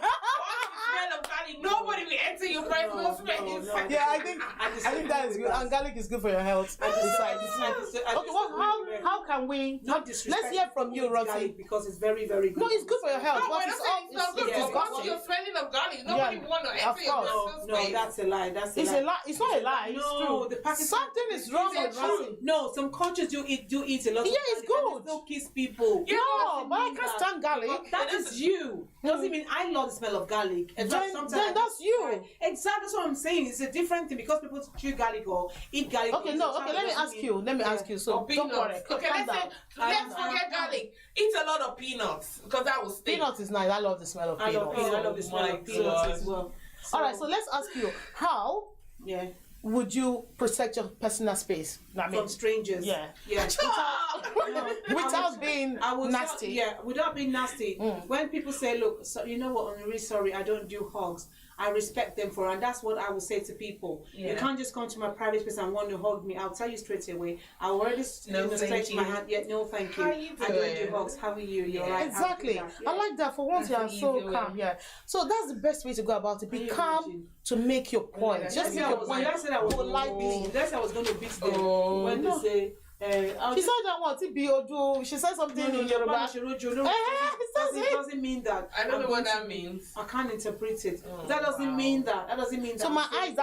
smell of garlic, nobody will enter your personal space. no. Yeah, I think that is good. And garlic is good for your health. Besides. Okay, how can we? Let's hear from you, Rosie. because it's very, very good. No, it's good for your health. No, What we're is not saying it's not good. it's But once disgusting. you're smelling of garlic, nobody Yeah, want to of enter your course. personal No, space. that's a lie. That's a It's lie. a lie. It's not a lie. It's No, true. the Pakistan- Something is wrong with Rosie. No, some countries do eat a lot. Yeah, of it's garlic and good. they still kiss people. Yeah, No, but I mean can't that. stand garlic. That is you. Doesn't mean I love the smell of garlic. And Then sometimes that's you. Right. Exactly, that's what I'm saying. It's a different thing because people chew garlic or eat garlic. Okay, no, okay, let me ask you. So Or don't worry. peanuts. Okay, Calm let's down. let's forget garlic. Eat a lot of peanuts because that will stay. Peanuts is nice. I love the smell of I peanuts. love peanuts. I love the smell my of peanuts God. as well. All right, so let's ask you, how Yeah, would you protect your personal space? I mean, from strangers. yeah. Yeah. without being I would nasty. without being nasty. When people say, "Look, so, you know what? I'm really sorry. I don't do hugs." I respect them for, and that's what I will say to people. You can't just come to my private space and want to hug me. I'll tell you straight away. I already stretch my hand. Yeah, no, thank you. How you I don't do doing? hugs. How are you? You're right. Exactly. I like that. For once, you are That's so an easy calm. way. Yeah. So that's the best way to go about it. Be Can you calm imagine? to make your point. That's Just make your point I was politely. That's I was going to beat them Oh, when no. they say, She said that what she said something in Yoruba. It doesn't mean that. I don't know what that means. I can't interpret it. That doesn't mean that. That doesn't mean that. So my eyes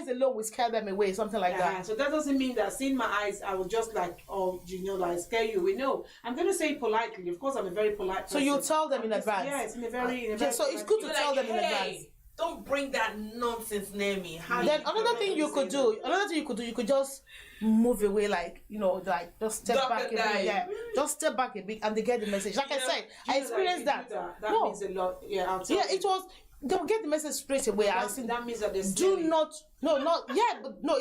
alone will scare them away, something like that. So that doesn't mean that seeing my eyes, I will just like, like scare you away. No, I'm going to say it politely. Of course, I'm a very polite person. So you tell them in advance. Yes, in a very. So it's good to tell them in advance. Don't bring that nonsense near me. Then another thing you could do, you could just move away, like just step back a bit. Yeah, just step back a bit, and they get the message. Like I said, I experienced that. That means a lot. Yeah, it was. They'll get the message straight away. That means that they're it's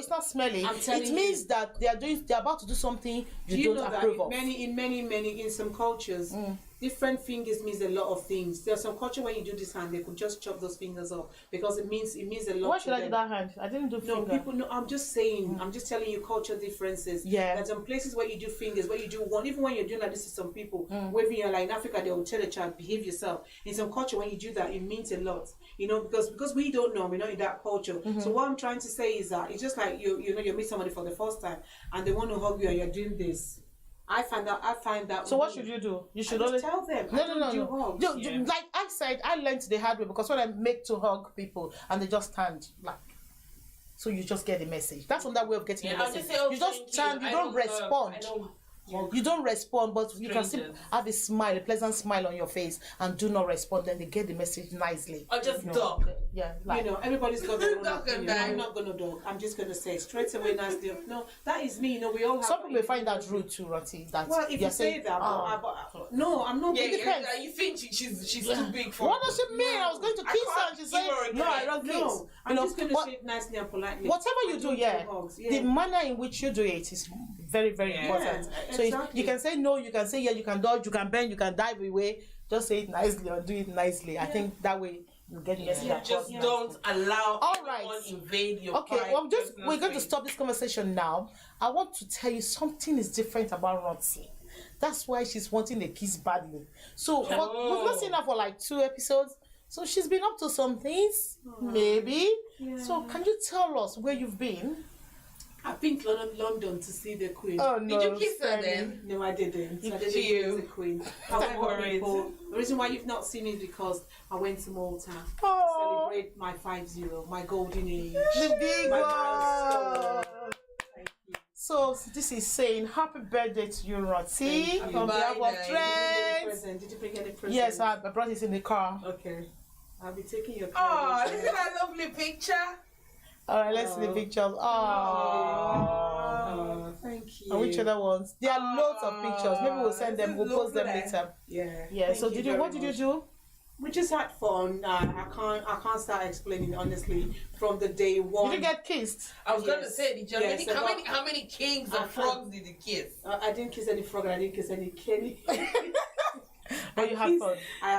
not smelly. It means that they're about to do something you don't approve of. In some cultures, different fingers means a lot of things. There's some culture when you do this hand, they could just chop those fingers off because it means a lot. Why should I do that hand? I didn't do finger. No, people know. I'm just saying. I'm just telling you culture differences. Yeah. There's some places where you do fingers, where you do one. Even when you're doing like this to some people, waving your like in Africa, they will tell the child behave yourself. In some culture, when you do that, it means a lot. Because we don't know, we're not in that culture. So what I'm trying to say is that it's just like you meet somebody for the first time and they want to hug you and you're doing this. I find that. So what should you do? You should always tell them. No. Like I said, I learned the hard way because when I make to hug people and they just stand like. So you just get the message. That's another way of getting the message. You just stand. You don't respond. You don't respond, but you can still have a smile, a pleasant smile on your face, and do not respond. Then they get the message nicely. Or just duck. Yeah, everybody's got their own opinion. I'm not gonna duck. I'm just gonna say straight away, nicely. No, that is me. We all have. Some people may find that rude too, Rati. If you say that, no, I'm not. It depends. You think she's too big for? What does it mean? I was going to kiss her, and she said, "No, I don't kiss." No, I'm just gonna say it nicely and politely. Whatever you do, the manner in which you do it is very, very important. So you can say no, you can say you can dodge, you can bend, you can dive away. Just say it nicely or do it nicely. I think that way you get the message. Just don't allow anyone invade your we're going to stop this conversation now. I want to tell you something is different about Roti. That's why she's wanting a kiss badly. So we've not seen her for like 2 episodes. So she's been up to some things, maybe. Yeah. So can you tell us where you've been? I've been to London to see the Queen. Oh no! Did you kiss her then? No, I didn't. I didn't kiss the Queen. However, the reason why you've not seen me is because I went to Malta to celebrate my 50, my golden age. The big one. Thank you. So this is saying happy birthday to you, Roti, on behalf of Trent. Did you bring any present? Yes, I brought it in the car. Okay, I'll be taking your. Oh, look at that lovely picture. All right, let's see the pictures. Oh, thank you. And which other ones? There are loads of pictures. Maybe we'll send them. We'll post them later. Yeah. So what did you do? We just had fun. I can't start explaining honestly. From the day one. Did you get kissed? I was going to say, how many kings or frogs did you kiss? I didn't kiss any frog. I didn't kiss any kenny. But you had fun. I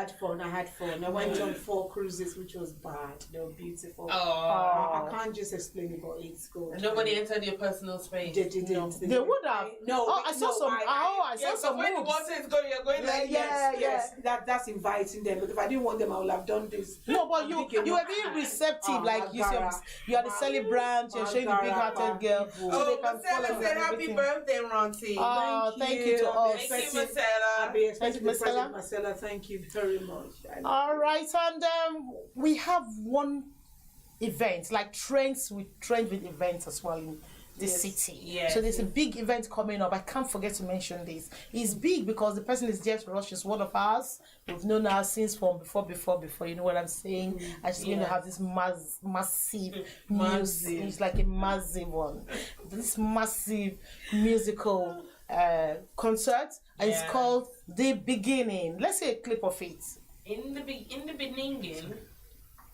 had fun. I went on 4 cruises, which was bad. They were beautiful. I can't just explain it, but it's good. And nobody entered your personal space. They didn't. No. They would have. No. I saw some. I saw some. When the water is going, you're going like yes. That's inviting them. But if I didn't want them, I would have done this. No, but you were being receptive. Like you are the celebrant. You're showing the big-hearted girl. So they can Marcella said happy birthday, Ronti. Oh, thank you to us. Thank you, Marcella. Thank you, Marcella. Thank you very much. All right, and we have one event, like trends with events as well in this city. Yes. So there's a big event coming up. I can't forget to mention this. It's big because the person is dear to us. She's one of us. We've known her since from before. You know what I'm saying? And she's going to have this massive music. It's like a massive one. This massive musical concert. And it's called The Beginning. Let's see a clip of it. In the beginning.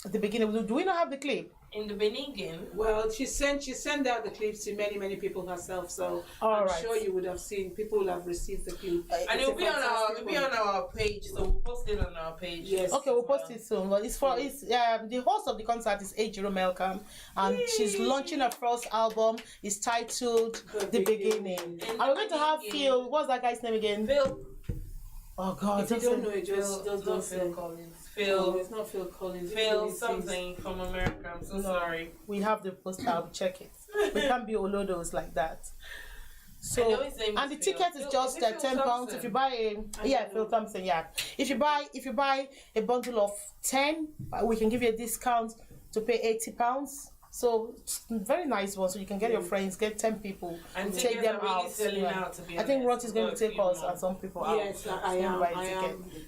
At the beginning, do we not have the clip? In the beginning. Well, she sent out the clips to many people herself, so I'm sure you would have seen. People will have received the clip, and it'll be on our page. So we'll post it on our page. Yes. Okay, we'll post it soon. But the host of the concert is Ejiro Melkam, and she's launching her first album. It's titled The Beginning. And we're going to have Phil. What's that guy's name again? Phil. Oh God! If you don't know it, just don't Phil Collins. Phil. It's not Phil Collins. Phil something from America. I'm so sorry. We have the poster. I'll check it. We can't be Olodos like that. So and the ticket is just £10 if you buy Phil Thompson. If you buy a bundle of 10, we can give you a discount to pay £80. So it's a very nice one. So you can get your friends, get 10 people, and take them out. I think Rot is going to take us and some people out. Yes, I am.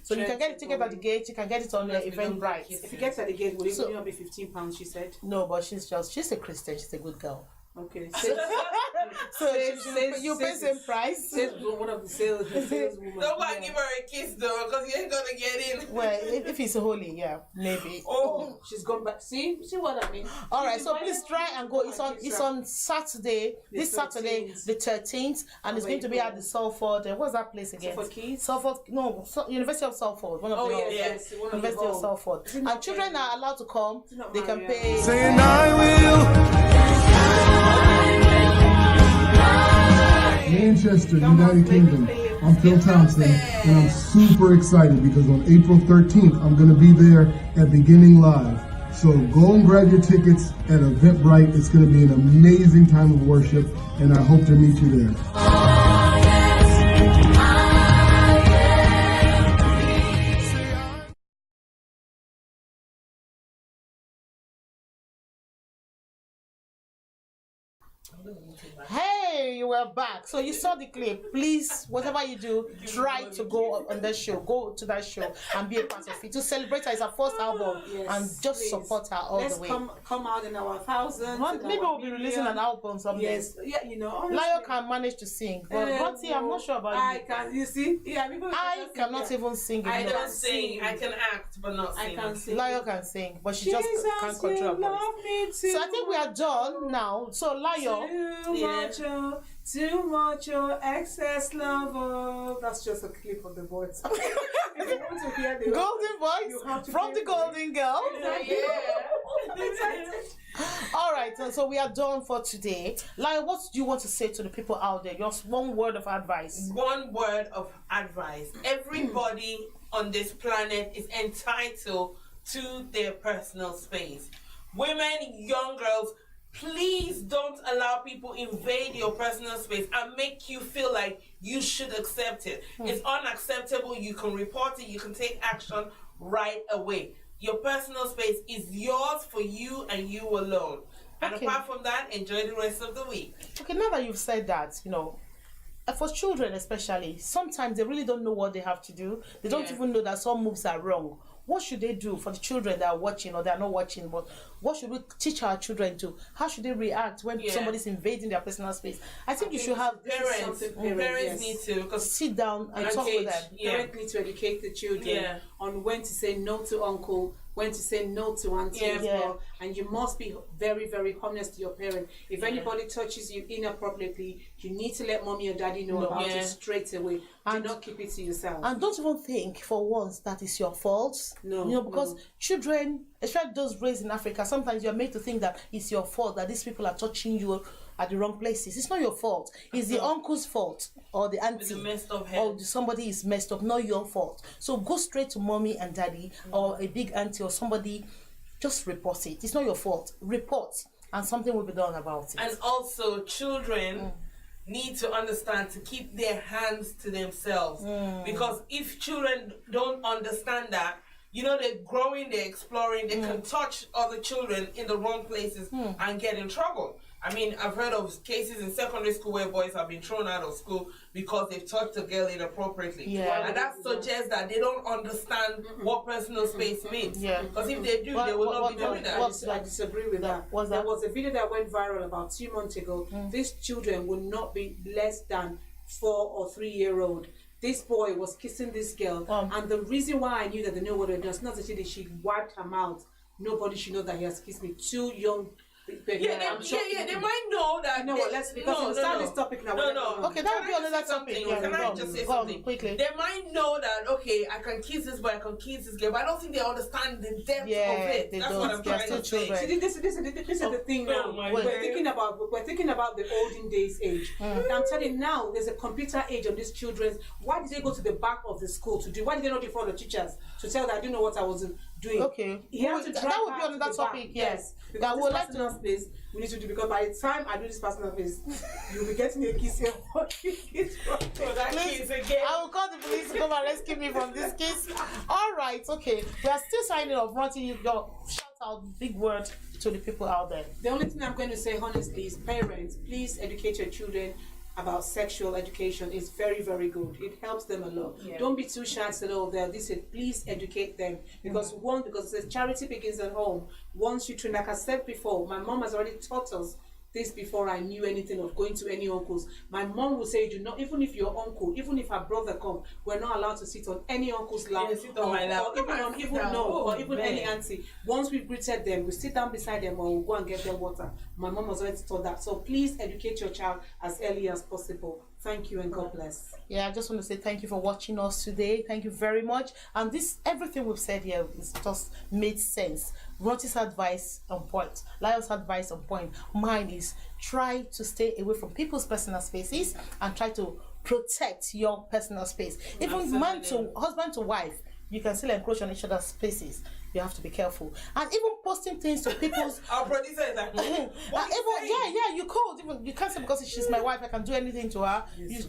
So you can get the ticket at the gate. You can get it on the Eventbrite. If you get at the gate, will it only be £15? She said. No, but she's a Christian. She's a good girl. Okay. So you pay same price. One of the saleswomen. Don't go and give her a kiss though, because you ain't gonna get in. Well, if it's holy, maybe. Oh, she's gone back. See what I mean? All right, so please try and go. It's on Saturday. This Saturday, the 13th, and it's going to be at the Salford. What's that place again? Salford Keys. Salford, no, University of Salford. One of the yes, University of Salford. And children are allowed to come. They can pay. Saying I will. Manchester, United Kingdom. I'm Phil Thompson, and I'm super excited because on April 13th, I'm going to be there at Beginning Live. So go and grab your tickets at Eventbrite. It's going to be an amazing time of worship, and I hope to meet you there. Hey, you were back. So you saw the clip. Please, whatever you do, try to go on that show. Go to that show and be a part of it. To celebrate her, it's her first album, and just please support her all the way. Come out in our thousands. Maybe we'll be releasing an album someday. Yes, Lio can manage to sing, but Rotty, I'm not sure about you. I can. You see, I cannot even sing. I don't sing. I can act, but not sing. I can sing. Lio can sing, but she just can't control her voice. So I think we are done now. So Lio. Too much, excess love. That's just a clip of the voice. If you want to hear the Golden voice from the Golden Girl. All right, so we are done for today. Lio, what do you want to say to the people out there? Just one word of advice. One word of advice. Everybody on this planet is entitled to their personal space. Women, young girls, please don't allow people invade your personal space and make you feel like you should accept it. It's unacceptable. You can report it. You can take action right away. Your personal space is yours for you and you alone. And apart from that, enjoy the rest of the week. Okay, now that you've said that, for children especially, sometimes they really don't know what they have to do. They don't even know that some moves are wrong. What should they do for the children that are watching or they are not watching? But what should we teach our children to? How should they react when somebody's invading their personal space? I think you should have parents need to sit down and talk with them. Parents need to educate the children on when to say no to uncle, when to say no to auntie as well. And you must be very, very honest to your parent. If anybody touches you inappropriately, you need to let mommy or daddy know about it straight away. Do not keep it to yourself. And don't even think for once that it's your fault. No. Because children, especially those raised in Africa, sometimes you're made to think that it's your fault that these people are touching you at the wrong places. It's not your fault. It's the uncle's fault or the auntie or somebody is messed up, not your fault. So go straight to mommy and daddy or a big auntie or somebody. Just report it. It's not your fault. Report and something will be done about it. And also children need to understand to keep their hands to themselves. Because if children don't understand that, they're growing, they're exploring, they can touch other children in the wrong places and get in trouble. I mean, I've heard of cases in secondary school where boys have been thrown out of school because they've touched a girl inappropriately. And that suggests that they don't understand what personal space means. Because if they do, they will not be doing that. I disagree with that. There was a video that went viral about 2 months ago. These children will not be less than 4 or 3 year old. This boy was kissing this girl, and the reason why I knew that they know what it does, not that she wiped her mouth. Nobody should know that he has kissed me. 2 young. They might know that. This topic now. Okay, that would be another topic. Can I just say something quickly? They might know that. Okay, I can kiss this boy, I can kiss this girl, but I don't think they understand the depth of it. That's what I'm trying to say. See, this is the thing now. We're thinking about the olden days age. I'm telling you now, there's a computer age on these children. Why did they go to the back of the school to do? Why did they not inform the teachers to tell that I didn't know what I was doing. Okay. He has to That drag would be her another to the back. topic, yes. Because That this would like personal to. space we need to do, because by the time I do this personal space, you'll be getting a kiss here. So that Please, kiss again. I will call the police to come and rescue me from this case. All right, okay. We are still signing off. Ronti, you got shout out big word to the people out there. The only thing I'm going to say honestly is, parents, please educate your children about sexual education. Is very, very good. It helps them a lot. Yeah. Don't be too shy to say, oh, this is, please educate them, because because it says charity begins at home. Once you train, like I said before, my mom has already taught us this before I knew anything of going to any uncles. My mom would say, even if your uncle, even if her brother come, we're not allowed to sit on any uncle's lap, Yeah, sit on my lap. or even any auntie. Once we've greeted them, we sit down beside them or we'll go and get them water. My mom has already taught that. So please educate your child as early as possible. Thank you and God bless. Yeah, I just want to say thank you for watching us today. Thank you very much. And everything we've said here is just made sense. Ronti's advice on point. Lion's advice on point. Mine is try to stay away from people's personal spaces and try to protect your personal space. Even husband to wife, you can still encroach on each other's spaces. You have to be careful. And even posting things to people's Our producer is like, you could. Even you can't say because she's my wife I can do anything to her.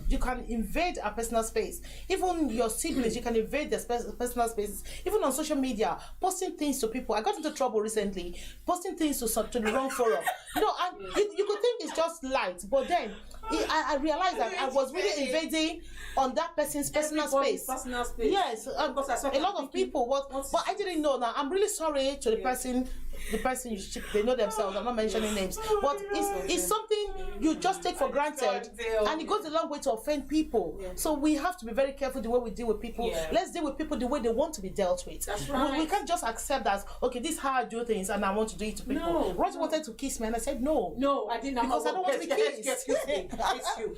You can invade her personal space. Even your siblings, you can invade their personal spaces. Even on social media, posting things to people. I got into trouble recently posting things to the wrong forum. And you could think it's just light, but then I realized that I was really invading on that person's personal space. Personal space. Yes, Because a lot of people. But I didn't know. Now I'm really sorry to the person. The person they know themselves. I'm not mentioning names, but it's something you just take for granted, and it goes a long way to offend people. So we have to be very careful the way we deal with people. Let's deal with people the way they want to be dealt with. That's right. We can't just accept that. Okay, this is how I do things, and I want to do it to people. No. Roger wanted to kiss me, and I said no. No, I didn't. Because I don't want to be kissed. Excuse me. It's you.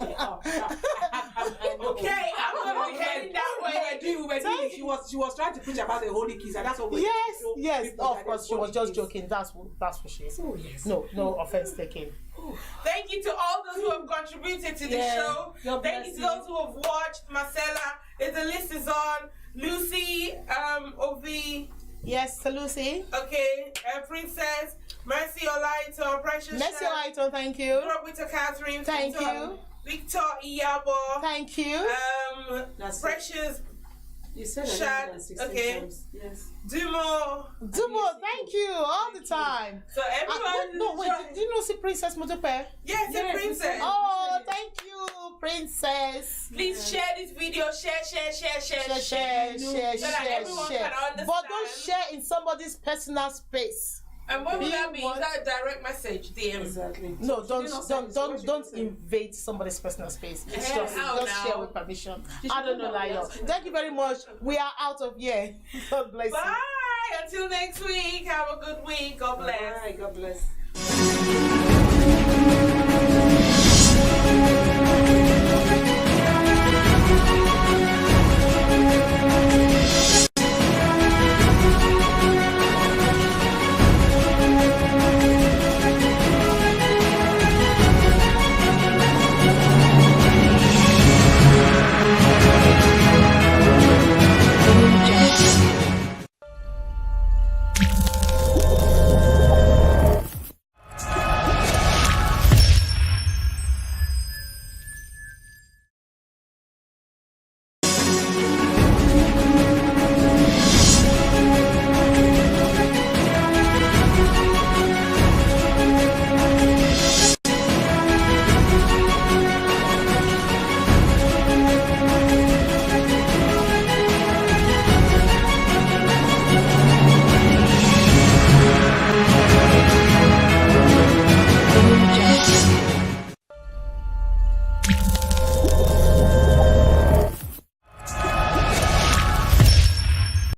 okay, I'm gonna be heading that way. We were doing. She was trying to preach about the holy kiss, and that's what we. Yes. Of course, she was just joking. That's what she is. Oh, yes. No offense taken. Thank you to all those who have contributed to the show. Thank you to those who have watched. Marcella, if the list is on. Lucy, Ovi. Yes, Lucy. Okay, Princess, Mercy Olaito, Precious. Mercy Olaito, thank you. Robert Catherine. Thank you. Victor Iyabo. Thank you. Precious. You said Shad, 116 okay. times. Yes. Dumo, thank you all the time. So everyone. Wait, did you know see Princess Motope? Yes, the princess. Oh, thank you, Princess. Please share this video. Share. Share. So that everyone can understand. But don't share in somebody's personal space. And what would that be? Is that a direct message? DM. Exactly. No, don't invade somebody's personal space. It's just share with permission. I don't know, Lion. Thank you very much. We are out of here. God bless you. Bye. Until next week. Have a good week. God bless. Bye. God bless.